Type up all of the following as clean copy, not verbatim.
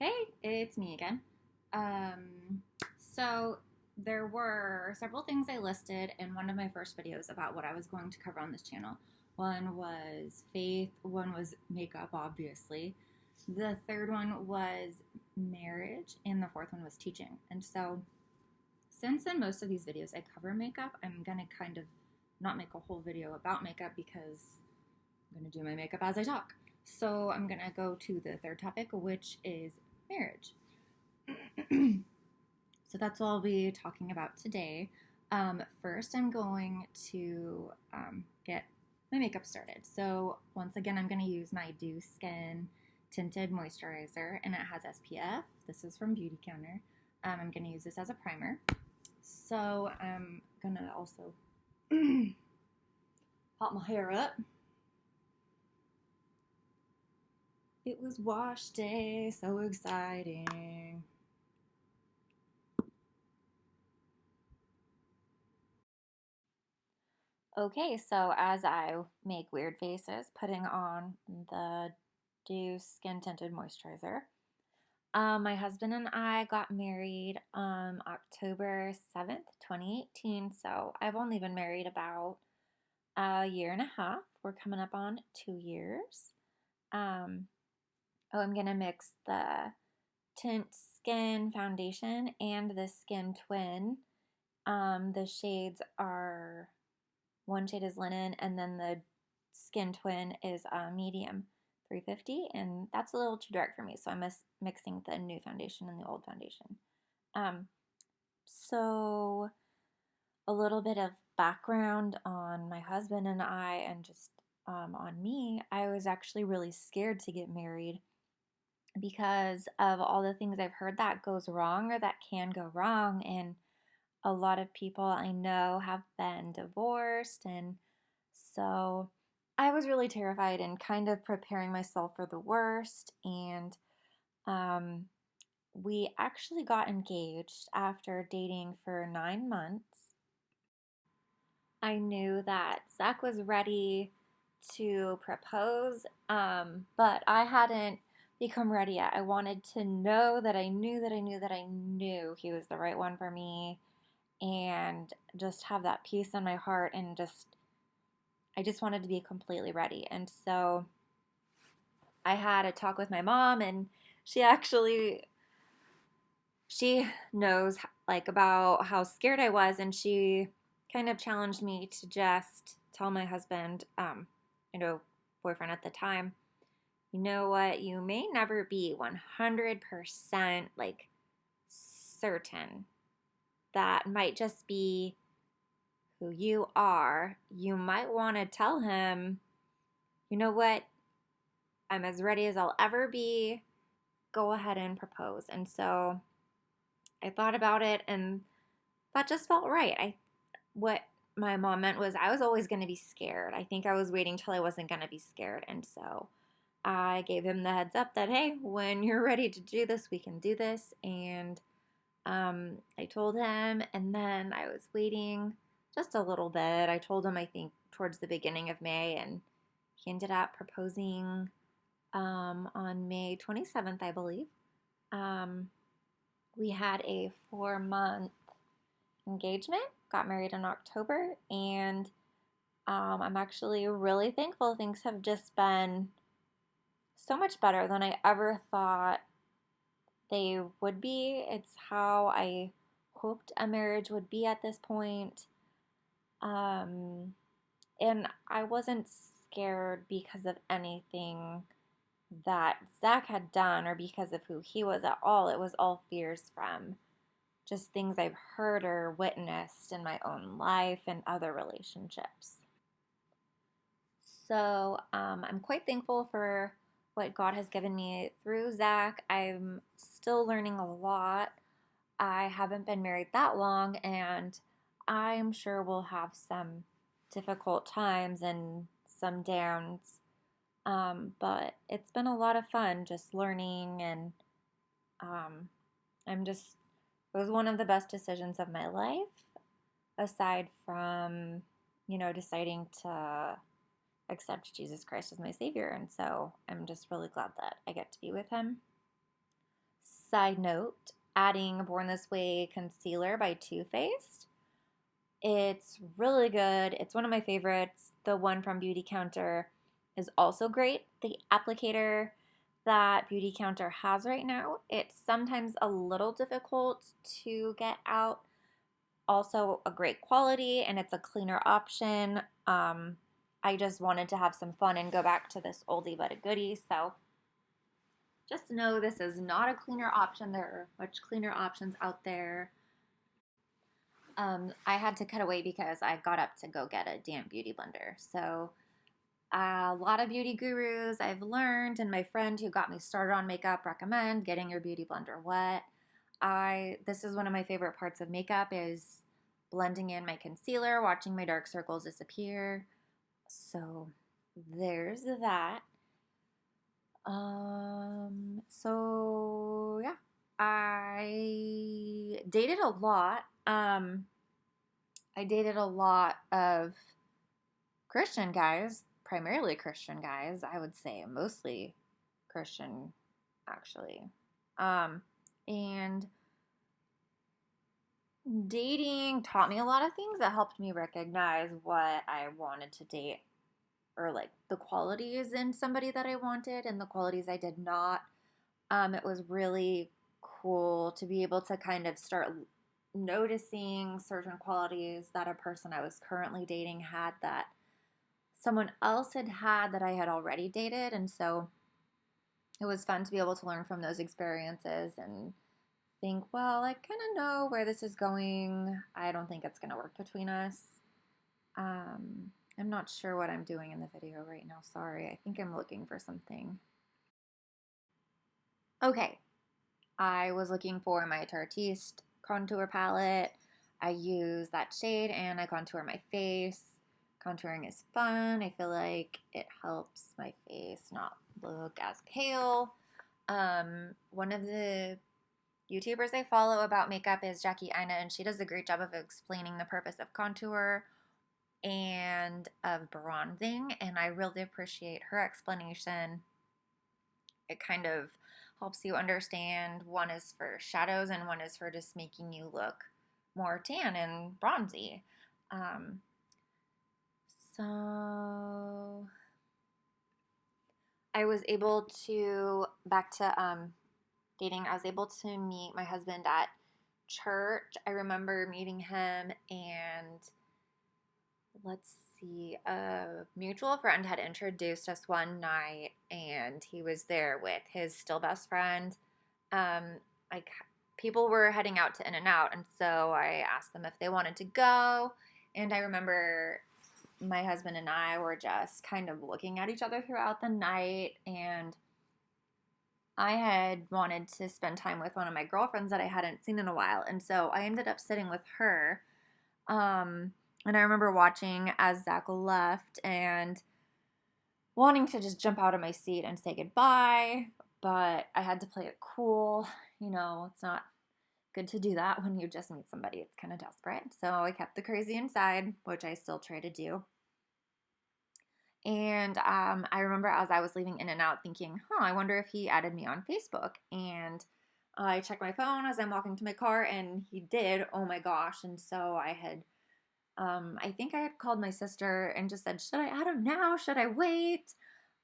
Hey, it's me again. So there were several things I listed in one of my first videos about what I was going to cover on this channel. One was faith, one was makeup, obviously. The third one was marriage, and the fourth one was teaching. And so, since in most of these videos I cover makeup, I'm gonna kind of not make a whole video about makeup because I'm gonna do my makeup as I talk. So I'm gonna go to the third topic, which is marriage. So that's what I'll be talking about today. First, I'm going to get my makeup started. So once again, I'm going to use my Dew Skin Tinted Moisturizer, and it has SPF. This is from Beauty Counter. I'm going to use this as a primer. So I'm going to also pop my hair up. It was wash day, so exciting. Okay, so as I make weird faces, putting on the Dew Skin Tinted Moisturizer, my husband and I got married October 7th, 2018. So I've only been married about a year and a half. We're coming up on 2 years. I'm going to mix the Tint Skin Foundation and the Skin Twin. The shades are, one shade is linen, and then the Skin Twin is medium 350, and that's a little too dark for me, so I'm mixing the new foundation and the old foundation. So a little bit of background on my husband and I, and just on me. I was actually really scared to get married because of all the things I've heard that goes wrong or that can go wrong, and a lot of people I know have been divorced, and so I was really terrified and kind of preparing myself for the worst. And um, we actually got engaged after dating for 9 months. I knew that Zach was ready to propose, but I hadn't become ready yet. I wanted to know that I knew that I knew that I knew he was the right one for me, and just have that peace in my heart, and I just wanted to be completely ready. And so I had a talk with my mom, and she knows like about how scared I was, and she kind of challenged me to just tell my husband, boyfriend at the time, you know what, you may never be 100% like certain. That might just be who you are. You might want to tell him, you know what, I'm as ready as I'll ever be. Go ahead and propose. And so I thought about it, and that just felt right. What my mom meant was I was always going to be scared. I think I was waiting till I wasn't going to be scared. And so I gave him the heads up that, hey, when you're ready to do this, we can do this. And I told him, and then I was waiting just a little bit. I told him, I think, towards the beginning of May, and he ended up proposing on May 27th, I believe. We had a 4-month engagement, got married in October, and I'm actually really thankful. Things have just been so much better than I ever thought they would be. It's how I hoped a marriage would be at this point. And I wasn't scared because of anything that Zach had done or because of who he was at all. It was all fears from just things I've heard or witnessed in my own life and other relationships. So I'm quite thankful for what God has given me through Zach. I'm still learning a lot. I haven't been married that long, and I'm sure we'll have some difficult times and some downs. But it's been a lot of fun just learning, and um, it was one of the best decisions of my life, aside from, deciding to accept Jesus Christ as my Savior. And so I'm just really glad that I get to be with Him. Side note, adding Born This Way concealer by Too Faced. It's really good. It's one of my favorites. The one from Beauty Counter is also great. The applicator that Beauty Counter has right now, it's sometimes a little difficult to get out. Also a great quality, and it's a cleaner option. I just wanted to have some fun and go back to this oldie but a goodie. So just know this is not a cleaner option. There are much cleaner options out there. I had to cut away because I got up to go get a damn beauty blender. So a lot of beauty gurus I've learned, and my friend who got me started on makeup recommend getting your beauty blender wet. This is one of my favorite parts of makeup is blending in my concealer, watching my dark circles disappear. So there's that. So yeah, I dated a lot. I dated a lot of Christian guys, primarily Christian guys. I would say mostly Christian, actually. And dating taught me a lot of things that helped me recognize what I wanted to date, or like the qualities in somebody that I wanted and the qualities I did not. It was really cool to be able to kind of start noticing certain qualities that a person I was currently dating had that someone else had that I had already dated. And so it was fun to be able to learn from those experiences and think, well, I kind of know where this is going. I don't think it's going to work between us. I'm not sure what I'm doing in the video right now. Sorry. I think I'm looking for something. Okay. I was looking for my Tartiste contour palette. I use that shade and I contour my face. Contouring is fun. I feel like it helps my face not look as pale. One of the YouTubers I follow about makeup is Jackie Ina, and she does a great job of explaining the purpose of contour and of bronzing, and I really appreciate her explanation. It kind of helps you understand one is for shadows and one is for just making you look more tan and bronzy. So I was able to, back to dating, I was able to meet my husband at church. I remember meeting him, and let's see, a mutual friend had introduced us one night, and he was there with his still best friend. Like people were heading out to In-N-Out, and so I asked them if they wanted to go, and I remember my husband and I were just kind of looking at each other throughout the night, and I had wanted to spend time with one of my girlfriends that I hadn't seen in a while, and so I ended up sitting with her. And I remember watching as Zach left and wanting to just jump out of my seat and say goodbye, but I had to play it cool. You know, it's not good to do that when you just meet somebody. It's kind of desperate. So I kept the crazy inside, which I still try to do. And I remember as I was leaving In-N-Out thinking, I wonder if he added me on Facebook. And I checked my phone as I'm walking to my car, and he did. Oh my gosh. And so I think I had called my sister and just said, should I add him now? Should I wait?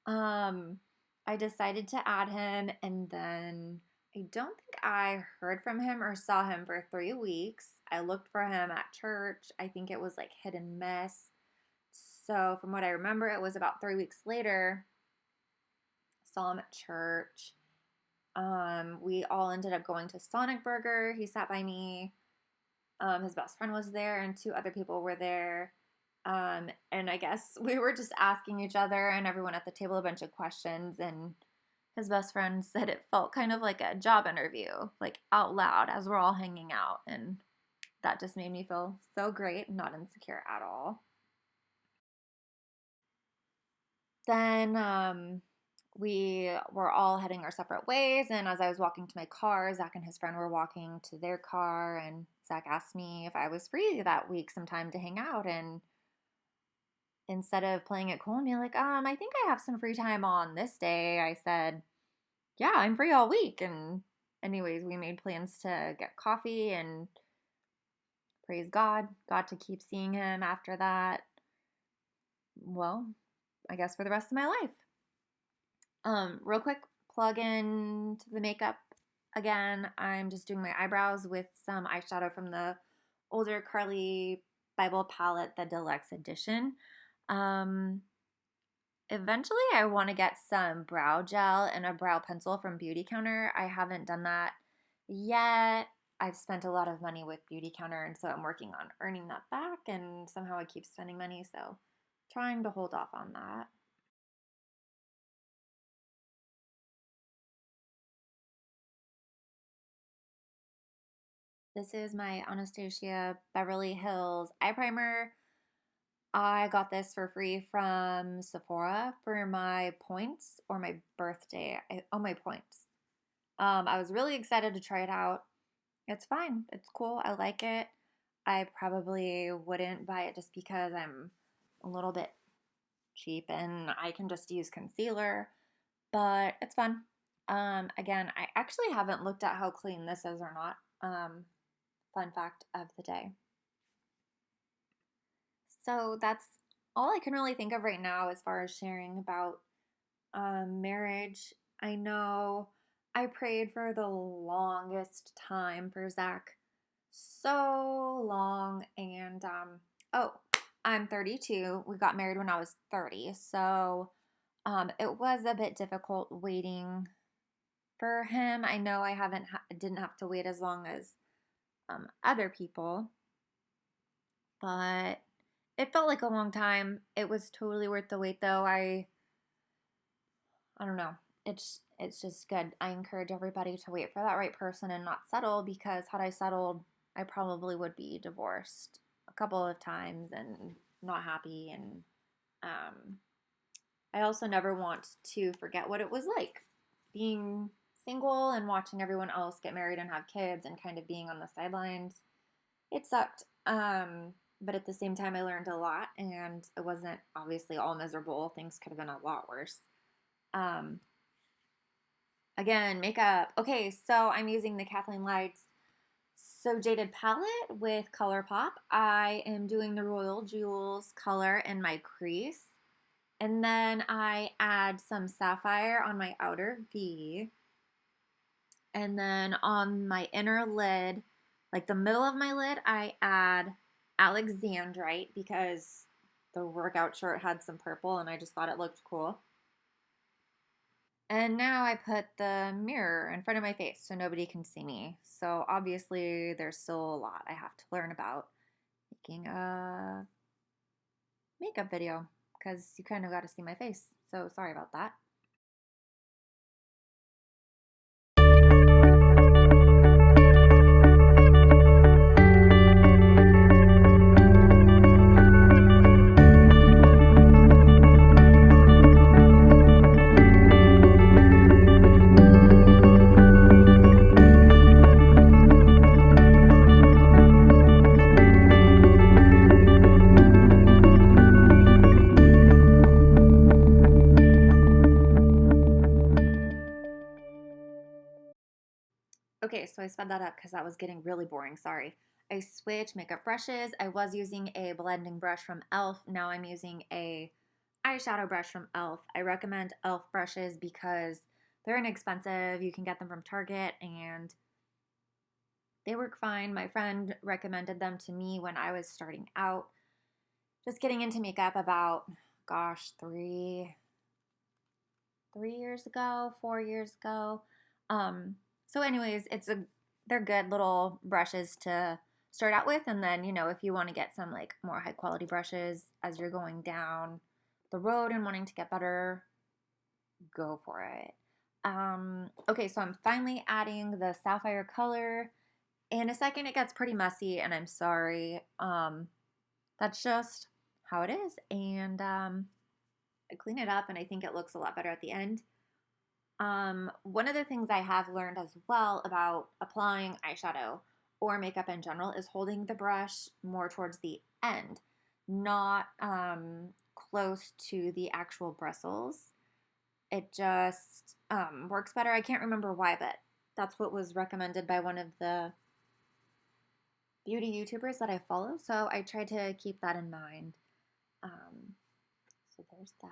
I decided to add him, and then I don't think I heard from him or saw him for 3 weeks. I looked for him at church. I think it was like hit and miss. So from what I remember, it was about 3 weeks later. Saw him at church. We all ended up going to Sonic Burger. He sat by me. His best friend was there, and 2 other people were there. And I guess we were just asking each other and everyone at the table a bunch of questions. And his best friend said it felt kind of like a job interview, like out loud as we're all hanging out. And that just made me feel so great, not insecure at all. Then we were all heading our separate ways, and as I was walking to my car, Zach and his friend were walking to their car, and Zach asked me if I was free that week sometime to hang out, and instead of playing it cool and being like, I think I have some free time on this day, I said, yeah, I'm free all week, and anyways, we made plans to get coffee and praise God. Got to keep seeing him after that. Well, I guess for the rest of my life. Real quick, plug in to the makeup again. I'm just doing my eyebrows with some eyeshadow from the older Carly Bible palette, the deluxe edition. Um, Eventually, I want to get some brow gel and a brow pencil from Beauty Counter. I haven't done that yet. I've spent a lot of money with Beauty Counter, and so I'm working on earning that back, and somehow I keep spending money, so trying to hold off on that. This is my Anastasia Beverly Hills eye primer. I got this for free from Sephora for my points or my birthday. On my points. I was really excited to try it out. It's fine. It's cool. I like it. I probably wouldn't buy it just because I'm a little bit cheap and I can just use concealer, but it's fun. Again, I actually haven't looked at how clean this is or not. Fun fact of the day. So that's all I can really think of right now as far as sharing about marriage. I know I prayed for the longest time for Zach, so long, and oh, I'm 32. We got married when I was 30, so it was a bit difficult waiting for him. I know I didn't have to wait as long as other people, but it felt like a long time. It was totally worth the wait, though. I don't know. It's just good. I encourage everybody to wait for that right person and not settle, because had I settled, I probably would be divorced a couple of times and not happy. And I also never want to forget what it was like being single and watching everyone else get married and have kids and kind of being on the sidelines. It sucked. But at the same time, I learned a lot, and it wasn't obviously all miserable. Things could have been a lot worse. Um, Again, makeup. Okay, so I'm using the Kathleen Lights So Jaded palette with ColourPop. I am doing the Royal Jewels color in my crease. And then I add some sapphire on my outer V. And then on my inner lid, like the middle of my lid, I add Alexandrite because the workout shirt had some purple and I just thought it looked cool. And now I put the mirror in front of my face so nobody can see me. So obviously there's still a lot I have to learn about making a makeup video because you kind of got to see my face. So sorry about that. Okay, so I sped that up because that was getting really boring. Sorry. I switched makeup brushes. I was using a blending brush from e.l.f. Now I'm using a eyeshadow brush from e.l.f. I recommend e.l.f. brushes because they're inexpensive. You can get them from Target and they work fine. My friend recommended them to me when I was starting out, just getting into makeup about, gosh, 3 years ago, 4 years ago. So anyways, they're good little brushes to start out with, and then if you want to get some like more high quality brushes as you're going down the road and wanting to get better, go for it. Okay, so I'm finally adding the sapphire color. In a second, it gets pretty messy, and I'm sorry. That's just how it is, and I clean it up, and I think it looks a lot better at the end. One of the things I have learned as well about applying eyeshadow or makeup in general is holding the brush more towards the end, not close to the actual bristles. It just works better. I can't remember why, but That's what was recommended by one of the beauty YouTubers that I follow, so I try to keep that in mind. So there's that.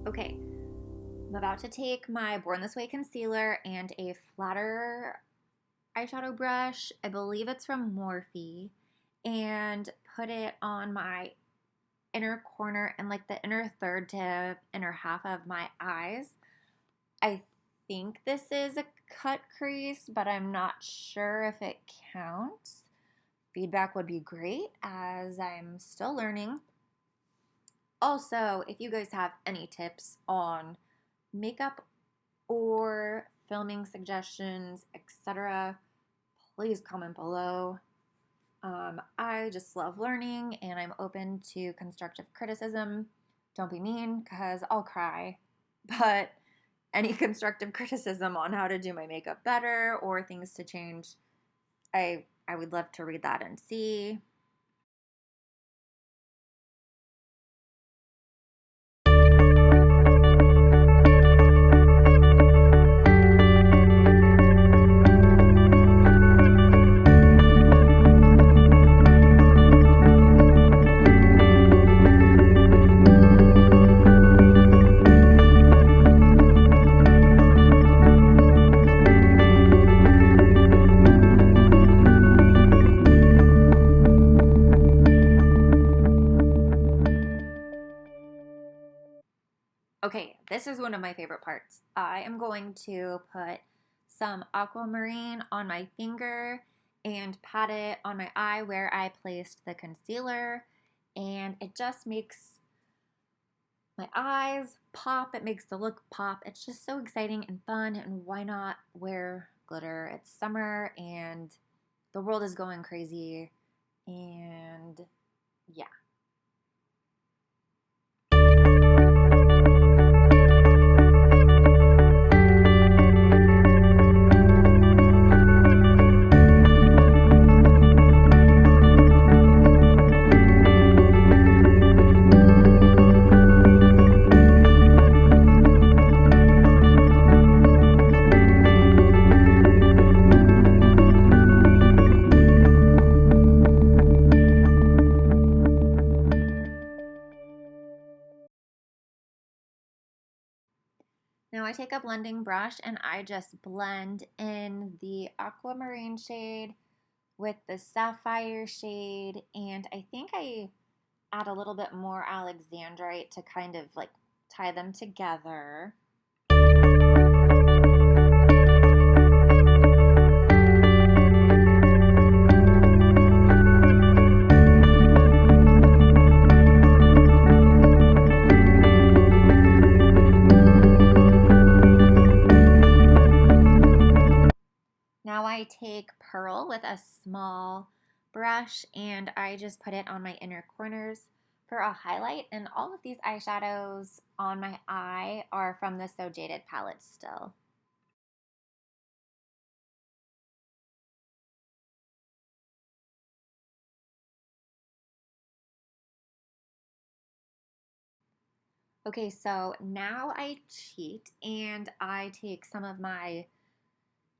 Okay, I'm about to take my Born This Way concealer and a flatter eyeshadow brush. I believe it's from Morphe, and put it on my inner corner and like the inner third to inner half of my eyes. I think this is a cut crease, but I'm not sure if it counts. Feedback would be great as I'm still learning. Also, if you guys have any tips on makeup or filming suggestions, etc., please comment below. I just love learning and I'm open to constructive criticism. Don't be mean because I'll cry, but any constructive criticism on how to do my makeup better or things to change, I would love to read that and see. Okay, this is one of my favorite parts. I am going to put some aquamarine on my finger and pat it on my eye where I placed the concealer, and it just makes my eyes pop. It makes the look pop. It's just so exciting and fun, and why not wear glitter? It's summer and the world is going crazy, and yeah. Now I take a blending brush and I just blend in the aquamarine shade with the sapphire shade, and I think I add a little bit more alexandrite to kind of like tie them together. Now I take Pearl with a small brush and I just put it on my inner corners. for a highlight, and all of these eyeshadows on my eye are from the So Jaded palette still. Okay, so now I cheat and I take some of my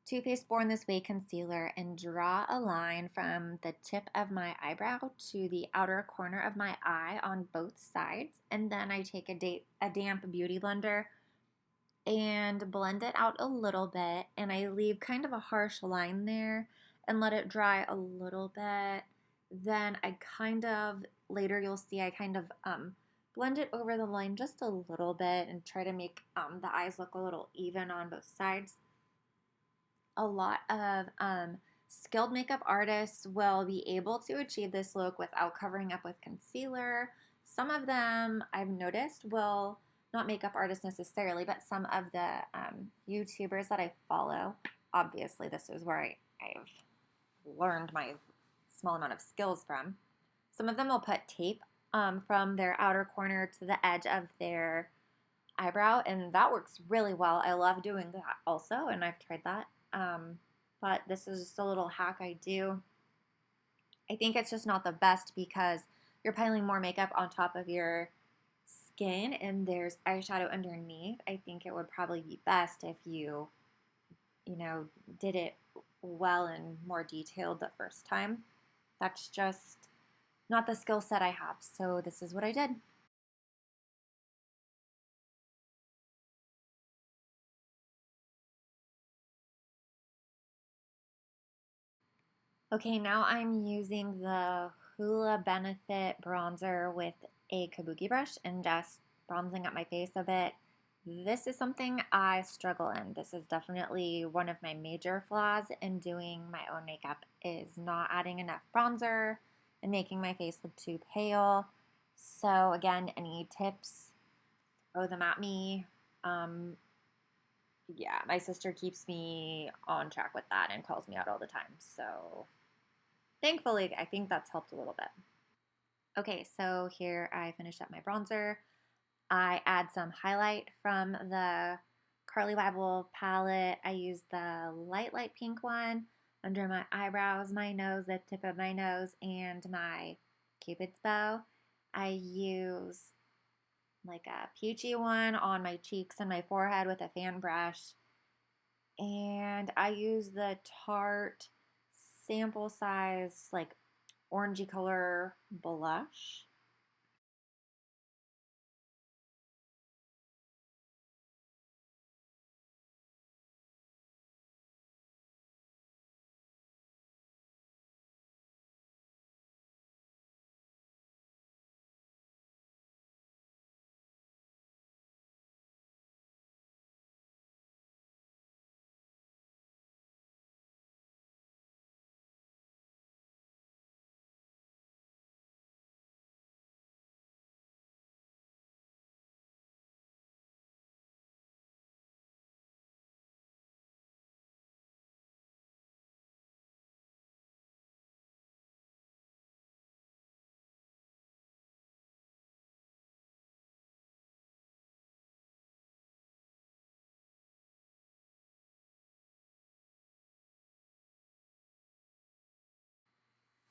Too Faced Born This Way concealer and draw a line from the tip of my eyebrow to the outer corner of my eye on both sides. And then I take a damp beauty blender and blend it out a little bit. And I leave kind of a harsh line there and let it dry a little bit. Then I kind of, later you'll see, I kind of blend it over the line just a little bit and try to make the eyes look a little even on both sides. A lot of skilled makeup artists will be able to achieve this look without covering up with concealer. Some of them I've noticed will, not makeup artists necessarily, but some of the YouTubers that I follow, obviously this is where I've learned my small amount of skills from. Some of them will put tape from their outer corner to the edge of their eyebrow, and that works really well. I love doing that also, and I've tried that. But this is just a little hack I do. I think it's just not the best because you're piling more makeup on top of your skin and there's eyeshadow underneath. I think it would probably be best if you know, did it well and more detailed the first time. That's just not the skill set I have, so this is what I did. Okay, now I'm using the Hoola Benefit bronzer with a kabuki brush and just bronzing up my face a bit. This is something I struggle in. This is definitely one of my major flaws in doing my own makeup is not adding enough bronzer and making my face look too pale. So again, any tips, throw them at me. Um, yeah, my sister keeps me on track with that and calls me out all the time. So thankfully, I think that's helped a little bit. Okay, so here I finished up my bronzer. I add some highlight from the Carly Bible palette. I use the light pink one under my eyebrows, my nose, the tip of my nose, and my Cupid's bow. I use like a peachy one on my cheeks and my forehead with a fan brush. And I use the Tarte sample size, like orangey color blush.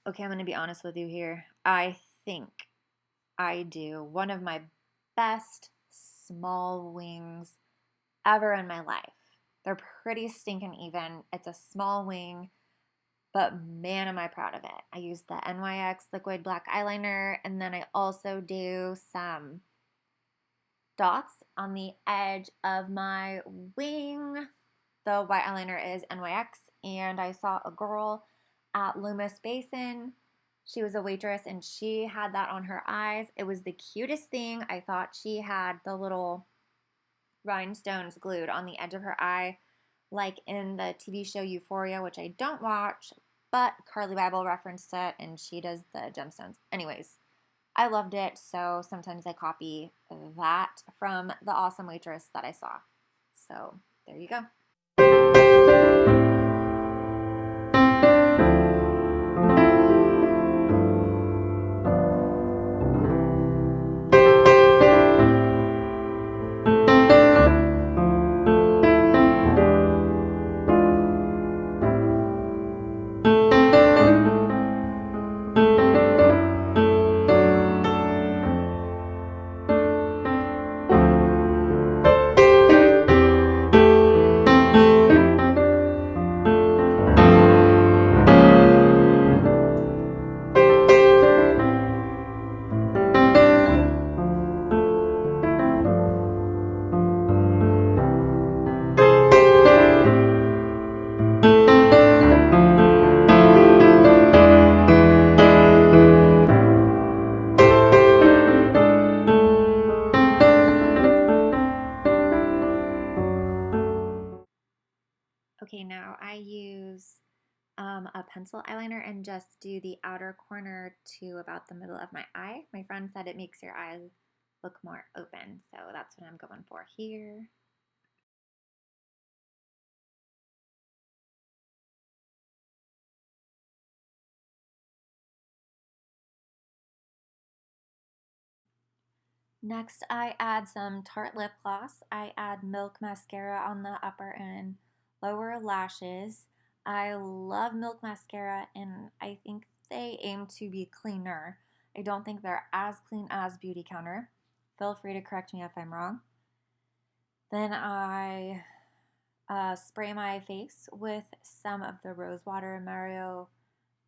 Okay, I'm going to be honest with you here. I think I do one of my best small wings ever in my life. They're pretty stinking even. It's a small wing, but man, am I proud of it. I use the NYX liquid black eyeliner, and then I also do some dots on the edge of my wing. The white eyeliner is NYX, and I saw a girl at Loomis Basin. She was a waitress, and she had that on her eyes. It was the cutest thing. I thought she had the little rhinestones glued on the edge of her eye, like in the TV show Euphoria, which I don't watch, but Carly Bible referenced it, and she does the gemstones. Anyways, I loved it, so sometimes I copy that from the awesome waitress that I saw. So there you go. Okay, now I use a pencil eyeliner and just do the outer corner to about the middle of my eye. My friend said it makes your eyes look more open, so that's what I'm going for here. Next, I add some Tarte lip gloss. I add Milk mascara on the upper and lower lashes. I love Milk mascara, and I think they aim to be cleaner. I don't think they're as clean as Beauty Counter. Feel free to correct me if I'm wrong. Then I spray my face with some of the Rosewater Mario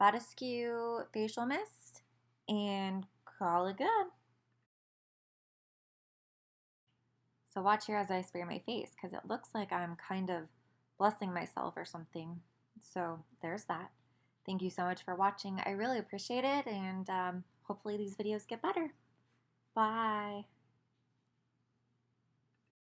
Badescu facial mist and call it good. So watch here as I spray my face because it looks like I'm kind of blessing myself or something. So there's that. Thank you so much for watching. I really appreciate it, and hopefully these videos get better. Bye.